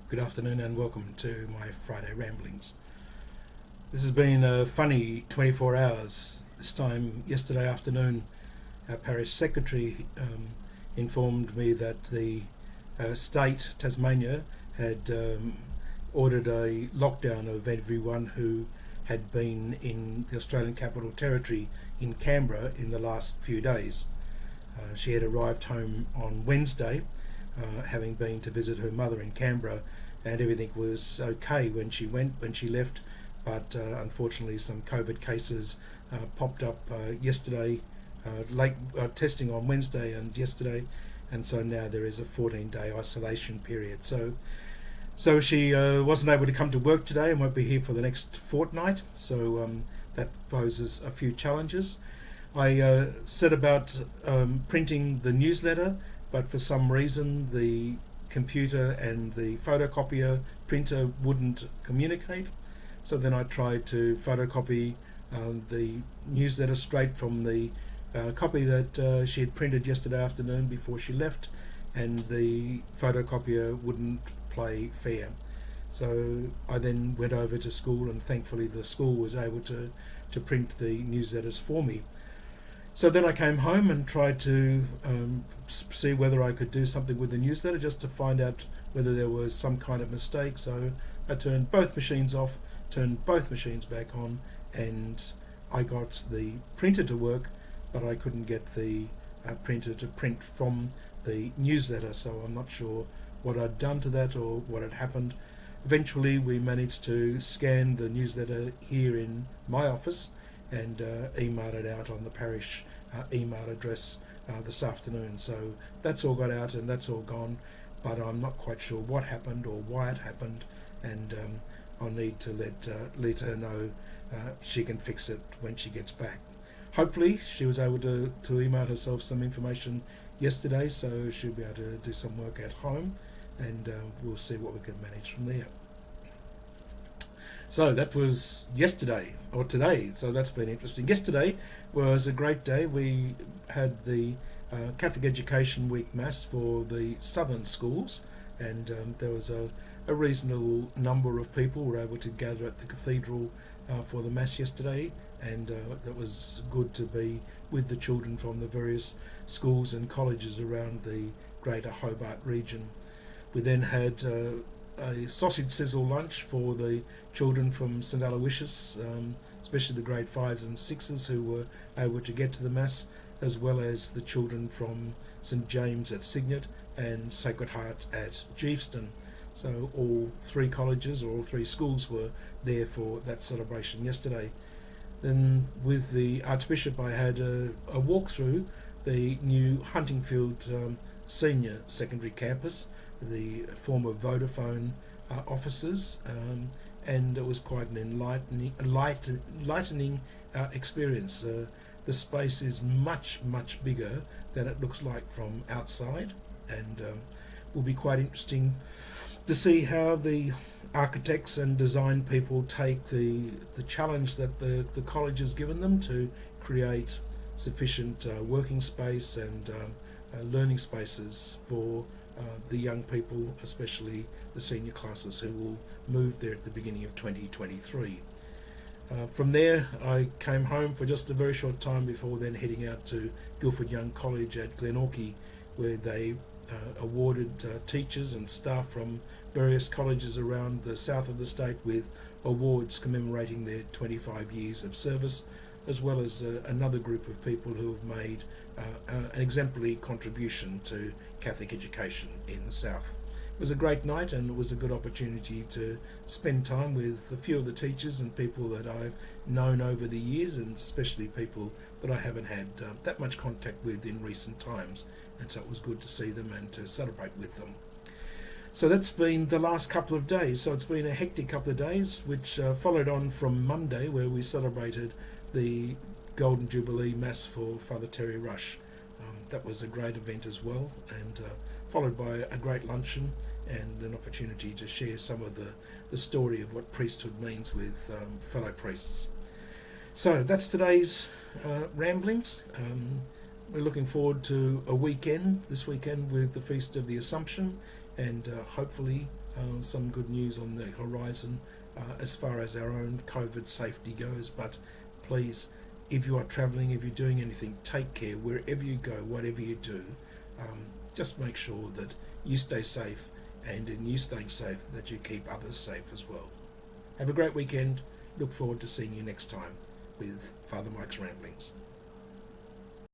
Good afternoon and welcome to my Friday ramblings. This has been a funny 24 hours. This time, yesterday afternoon, our parish secretary informed me that the state, Tasmania, had ordered a lockdown of everyone who had been in the Australian Capital Territory in Canberra in the last few days. She had arrived home on Wednesday, having been to visit her mother in Canberra, and everything was okay when she left, but unfortunately some COVID cases popped up yesterday, late testing on Wednesday and yesterday, and so now there is a 14-day isolation period. So she wasn't able to come to work today and won't be here for the next fortnight, so that poses a few challenges. I set about printing the newsletter, but for some reason the computer and the photocopier printer wouldn't communicate. So then I tried to photocopy the newsletter straight from the copy that she had printed yesterday afternoon before she left, and the photocopier wouldn't play fair. So I then went over to school, and thankfully the school was able to print the newsletters for me. So then I came home and tried to see whether I could do something with the newsletter, just to find out whether there was some kind of mistake. So I turned both machines off, turned both machines back on, and I got the printer to work, but I couldn't get the printer to print from the newsletter. So I'm not sure what I'd done to that or what had happened. Eventually we managed to scan the newsletter here in my office and emailed it out on the parish email address this afternoon. So that's all got out and that's all gone, but I'm not quite sure what happened or why it happened, and I'll need to let her know she can fix it when she gets back. Hopefully she was able to email herself some information yesterday, so she'll be able to do some work at home, and we'll see what we can manage from there. So that was yesterday, or today, so that's been interesting. Yesterday was a great day. We had the Catholic Education Week Mass for the southern schools, and there was a reasonable number of people were able to gather at the cathedral for the Mass yesterday, and that was good to be with the children from the various schools and colleges around the Greater Hobart region. We then had a sausage sizzle lunch for the children from St Aloysius, especially the grade 5s and 6s who were able to get to the Mass, as well as the children from St James at Cygnet and Sacred Heart at Geeveston. So all three colleges or all three schools were there for that celebration yesterday. Then with the Archbishop I had a walk through the new Huntingfield Senior Secondary Campus, the former Vodafone offices, and it was quite an enlightening experience. The space is much bigger than it looks like from outside, and will be quite interesting to see how the architects and design people take the challenge that the college has given them to create sufficient working space and learning spaces for the young people, especially the senior classes who will move there at the beginning of 2023. From there I came home for just a very short time before then heading out to Guildford Young College at Glenorchy, where they awarded teachers and staff from various colleges around the south of the state with awards commemorating their 25 years of service, as well as another group of people who have made an exemplary contribution to Catholic education in the south. It was a great night, and it was a good opportunity to spend time with a few of the teachers and people that I've known over the years, and especially people that I haven't had that much contact with in recent times, and so it was good to see them and to celebrate with them. So that's been the last couple of days. So it's been a hectic couple of days, which followed on from Monday, where we celebrated the Golden Jubilee Mass for Father Terry Rush. That was a great event as well, and followed by a great luncheon and an opportunity to share some of the story of what priesthood means with fellow priests. So that's today's ramblings. We're looking forward to a weekend, this weekend, with the Feast of the Assumption, and hopefully some good news on the horizon as far as our own COVID safety goes. But please, if you are travelling, if you're doing anything, take care wherever you go, whatever you do. Just make sure that you stay safe, and in you staying safe, that you keep others safe as well. Have a great weekend. Look forward to seeing you next time with Father Mike's Ramblings.